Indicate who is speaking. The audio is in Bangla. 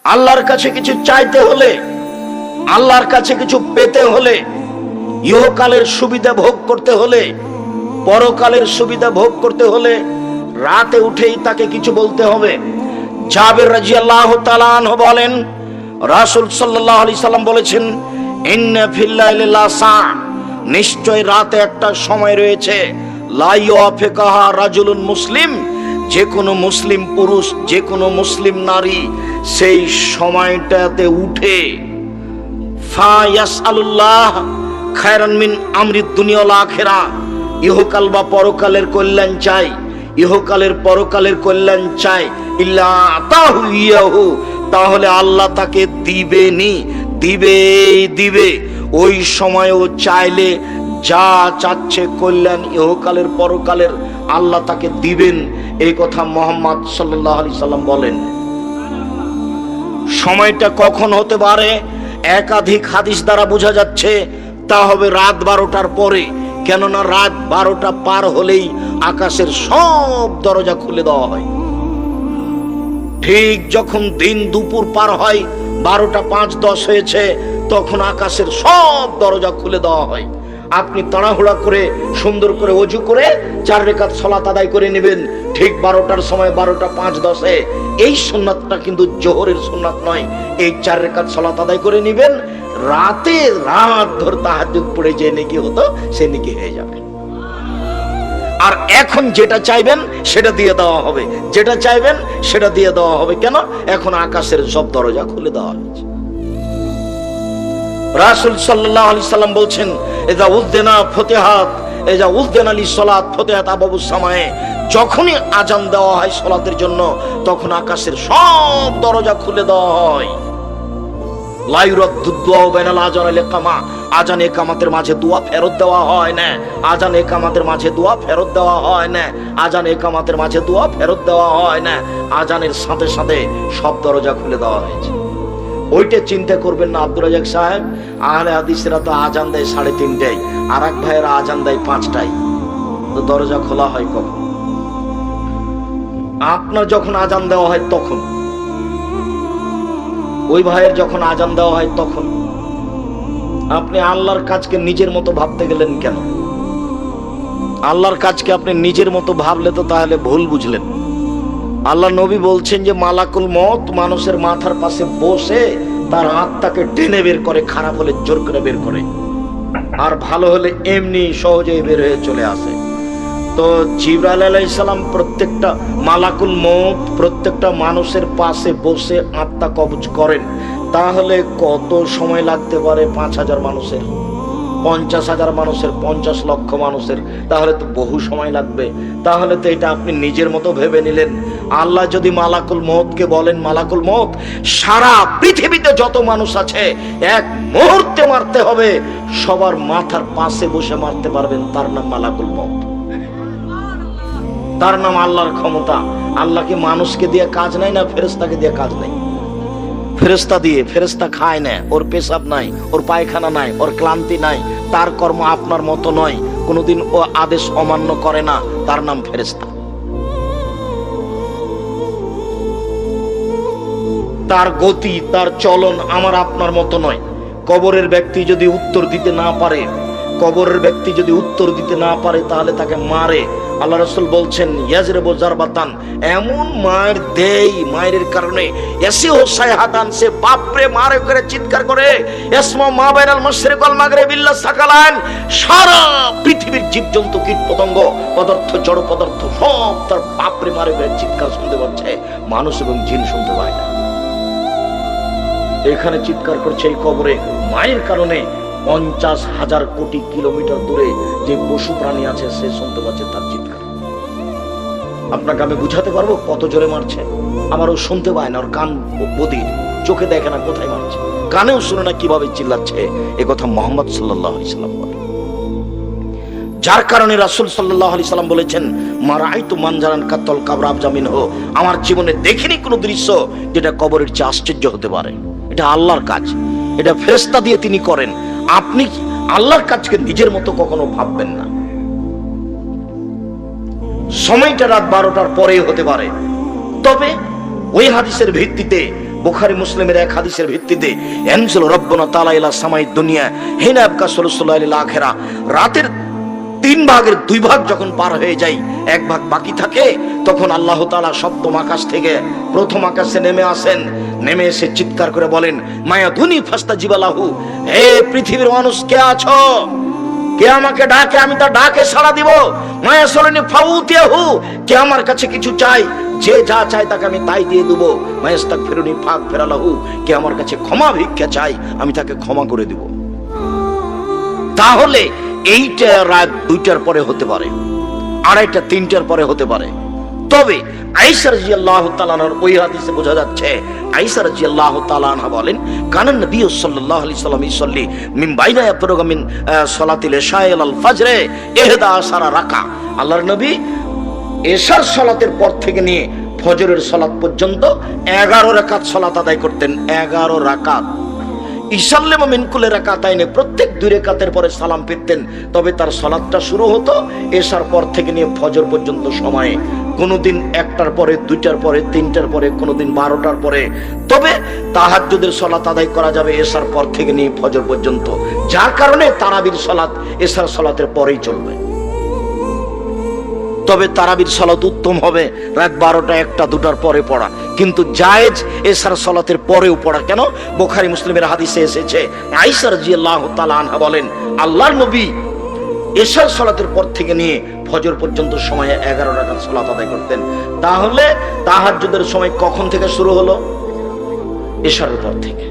Speaker 1: আল্লাহর কাছে কিছু চাইতে হলে, আল্লাহর কাছে কিছু পেতে হলে, ইহকালের সুবিধা ভোগ করতে হলে, পরকালের সুবিধা ভোগ করতে হলে রাতে উঠেই তাকে কিছু বলতে হবে। জাবের রাদিয়াল্লাহু তাআলা আনহু বলেন, রাসূল সাল্লাল্লাহু আলাইহি সাল্লাম বলেছেন, ইন্না ফিল্লাইলি লাসা, নিশ্চয় রাতে একটা সময় রয়েছে, লা ইউআফিকাহা রাজুলুন মুসলিম, যে কোনো মুসলিম পুরুষ, যে কোনো মুসলিম নারী সেই সময়টাতে উঠে ফায়াসআলুল্লাহ খায়রান মিন আমরিদ দুনিয়া ওয়াল আখিরা, ইহকাল বা পরকালের কল্যাণ চাই, ইহকালের পরকালের কল্যাণ চাই, ইল্লা আতাহু ইয়াহু, তাহলে আল্লাহ তাকে দিবেনি, দিবে। ওই সময়ও চাইলে যা চাচ্ছে কল্যাণ ইহকালের পরকালের আল্লাহ তাকে দিবেন, এই কথা মুহাম্মদ সাল্লাল্লাহু আলাইহি সাল্লাম বলেন। সময়টা কখন হতে পারে একাধিক হাদিস দ্বারা বোঝা যাচ্ছে, তা হবে রাত 12টার পরে। কেননা রাত 12টা পার হলেই আকাশের সব দরজা খুলে দেওয়া হয়। ঠিক যখন দিন দুপুর পার হয়, 12টা 5-10 হয়েছে, তখন আকাশের সব দরজা খুলে দেওয়া হয়। আপনি তাড়াহুড়া করে সুন্দর করে ওযু করে 4 রাকাত সালাত আদায় করে নেবেন ঠিক 12টার সময়, 12টা 5-10-এ। এই সুন্নাতটা কিন্তু জোহরের সুন্নাত নয়। এই 4 রাকাত সালাত আদায় করে নেবেন, রাত ধরে তাহাজ্জুদ পড়ে যে নেকি হতো সে নেকি হয়ে যাবে। আর এখন যেটা চাইবেন সেটা দিয়ে দেওয়া হবে, যেটা চাইবেন সেটা দিয়ে দেওয়া হবে। কেন? এখন আকাশের সব দরজা খুলে দেওয়া হয়েছে। রাসূল সাল্লাল্লাহু আলাইহি সাল্লাম বলছেন, ইযা উযদিনা ফুতিহাত, ইযা উযদিনা লিস-সালাত ফুতিহাত আবওয়াবুস সামায়ে, যখনই আজান দেওয়া হয় সালাতের জন্য তখন আকাশের সব দরজা খুলে দেওয়া হয়। লা ইউরাদ্দু দুআ বাইনাল আযান ওয়াল ইকামা, আজান ইকামাতের মাঝে দোয়া ফেরত দেওয়া হয় না, আজান ইকামাতের মাঝে দোয়া ফেরত দেওয়া হয় না, আজান ইকামাতের মাঝে দোয়া ফেরত দেওয়া হয় না। আজানের সাথে সাথে সব দরজা খুলে দেওয়া হয়েছে। ওইটা চিন্তা করবেন না আব্দুর রাজ্জাক সাহেব, আহলে হাদিসরা তো আজান দেয় 3:30টায়, আর এক ভাইয়েরা আজান দেয় 5টায়, তো দরজা খোলা হয় কখন? আপনার যখন আজান দেওয়া হয় তখন, ওই ভাইয়ের যখন আজান দেওয়া হয় তখন। আপনি আল্লাহর কাজকে নিজের মতো ভাবতে গেলেন কেন? আল্লাহর কাজকে আপনি নিজের মতো ভাবলে তো তাহলে ভুল বুঝলেন। আল্লাহ নবী বলছেন যে মালাকুল মউত মানুষের মাথার পাশে বসে তার আত্মাকে টেনে বের করে, খারাপ হলে জোর করে বের করে, আর ভালো হলে এমনি সহজেই বের হয়ে চলে আসে। তো জিবরাইল আলাইহিস সালাম প্রত্যেকটা মালাকুল মউত প্রত্যেকটা মানুষের পাশে বসে আত্মা কবজ করেন। তাহলে কত সময় লাগতে পারে? 5,000 মানুষের, 50,000 মানুষের, 50 লক্ষ মানুষের, তাহলে তো বহু সময় লাগবে। তাহলে তো এটা আপনি নিজের মতো ভেবে নিলেন। আল্লাহ যদি মালাকুল মউতকে বলেন, মালাকুল মউত সারা পৃথিবীতে যত মানুষ আছে এক মুহূর্তে মারতে হবে, সবার মাথার পাশে বসে মারতে পারবেন, তার নাম মালাকুল মউত, তার নাম আল্লাহর ক্ষমতা। আল্লাহ কি মানুষকে দিয়ে কাজ নাই না ফেরেশতাকে দিয়ে কাজ নাই? ফেরেশতা দিয়ে, ফেরেশতা খায় না, ওর পেশাব নাই, ওর পায়খানা নাই, ওর ক্লান্তি নাই, তার কর্ম আপনার মতো নয়, কোনোদিন ও আদেশ অমান্য করে না, তার নাম ফেরেশতা। তার গতি, তার চলন আমার আপনার মতো নয়। কবরের ব্যক্তি যদি উত্তর দিতে না পারে, কবরের ব্যক্তি যদি উত্তর দিতে না পারে তাহলে তাকে মারে। আল্লাহ রাসূল বলছেন ইয়াজরিবু জারবাতান, এমন মার দেই, মায়ের কারণে এসে হোসায় হাতান, সে বাপরে মারে করে চিৎকার করে, ইসমা মা বাইনাল মাশরিক ওয়াল মাগরিব ইল্লা সাকালান, সারা পৃথিবীর জীবজন্তু কীট পতঙ্গ পদার্থ জড় পদার্থ সব তার বাপরে মারে করে চিৎকার শুনতে পাচ্ছে, মানুষ এবং জিন শুনতে পায় না। এখানে চিৎকার করছে এই কবরে মায়ের কারণে 50,000 কোটি কিলোমিটার দূরে যে পশু প্রাণী আছে সে শুনতে পাচ্ছে তার চিৎকার। আপনাকে আমি বুঝাতে পারবো কত জোরে মারছে? আমারও শুনতে পায় না, ওর কান বধির, চোখে দেখে না কোথায় মারছে, কানেও শুনে না কিভাবে চিল্লাচ্ছে। এ কথা মুহাম্মদ সাল্লাল্লাহু আলাইহি সাল্লাম বলেন। যার কারণে রাসূল সাল্লাল্লাহু আলাইহি সাল্লাম বলেছেন, মারাইতু মানজারান কাতল কাবর আবজামিন হো, আমার জীবনে দেখিনি কোনো দৃশ্য যেটা কবরের চেয়ে আশ্চর্য হতে পারে। এটা আল্লাহর কাজ, এটা ফেরেশতা দিয়ে তিনি করেন। আপনি আল্লাহর কাজকে নিজের মতো কখনো ভাববেন না। সময়টা রাত 12টার পরেই হতে পারে, তবে ওই হাদিসের ভিত্তিতে বুখারী মুসলিমের এক হাদিসের ভিত্তিতে ইয়ানজিলু রাব্বুনা তাআলা ইলা সামাই দুনিয়া হিনা আবকা সাল্লাল্লাহু আলাইহি আখিরা, রাতের 3 ভাগের 2 ভাগ যখন পার হয়ে যায়, 1 ভাগ বাকি থাকে, তখন আল্লাহ তাআলা সপ্তম আকাশ থেকে প্রথম আকাশে নেমে আসেন। নেমে এসে চিৎকার করে বলেন, মায়া ধুনি ফাস্তাজিবা লাহু, হে পৃথিবীর মানুষ কে আছো, কে আমাকে ডাকে, আমি তার ডাকে সাড়া দিব। মায়া সলনি ফাউতিয়াহু, কে আমার কাছে কিছু চাই, যে যা চায় তাকে আমি তাই দিয়ে দেব। মায়াস্তাগফিরুনি ফাগফিরা লাহু, কে আমার কাছে ক্ষমা ভিক্ষা চাই, আমি তাকে ক্ষমা করে দেব। তাহলে এইটা রাত 2টার পরে হতে পারে, 2:30 3টার পরে হতে পারে। তবে আয়েশা রাদিয়াল্লাহু তাআলা আনহার ওই হাদিসে বোঝা যাচ্ছে, আয়েশা রাদিয়াল্লাহু তাআলা আনহা বলেন, কানান নবী সাল্লাল্লাহু আলাইহি সাল্লাম ইসাল্লি মিন বাইনা ইয়াফরুগু মিন সালাতিল ইশা ইলাল ফাজরে 11 রাকা। আল্লাহর নবী এশার সালাতের পর থেকে নিয়ে ফজরের সালাত পর্যন্ত 11 রাকাত সালাত আদায় করতেন। 11 রাকাত। ইসাল্লামু মিন কুল্লি রাকাতাইনে, প্রত্যেক 2 রাকাতের পরে সালাম ফিরতেন। তবে তার সালাতটা শুরু হতো এশার পর থেকে নিয়ে ফজর পর্যন্ত সময়ে, কোনদিন 1টার পরে, 2টার পরে, 3টার পরে, কোনদিন 12টার পরে। তবে তাহাজ্জুদের সালাত আদায় করা যাবে এশার পর থেকে নিয়ে ফজর পর্যন্ত, যার কারণে তারাবির সালাত এশার সালাতের পরেই চলবে। তবে তারাবির সালাত উত্তম হবে রাত 12টা, 1টা, 2টার পরে পড়া, কিন্তু জায়েজ এশার সালাতের পরেও পড়া। কেন? বুখারী মুসলিমের হাদিসে এসেছে, আয়েশা রাদিয়াল্লাহু তাআলা আনহা বলেন, আল্লাহর নবী এশার সালাতের পর থেকে নিয়ে ফজর পর্যন্ত সময়ে 11 রাকাত সালাত আদায় করতেন। তাহলে তাহাজ্জুদের সময় কখন থেকে শুরু হলো? এশার পর থেকে।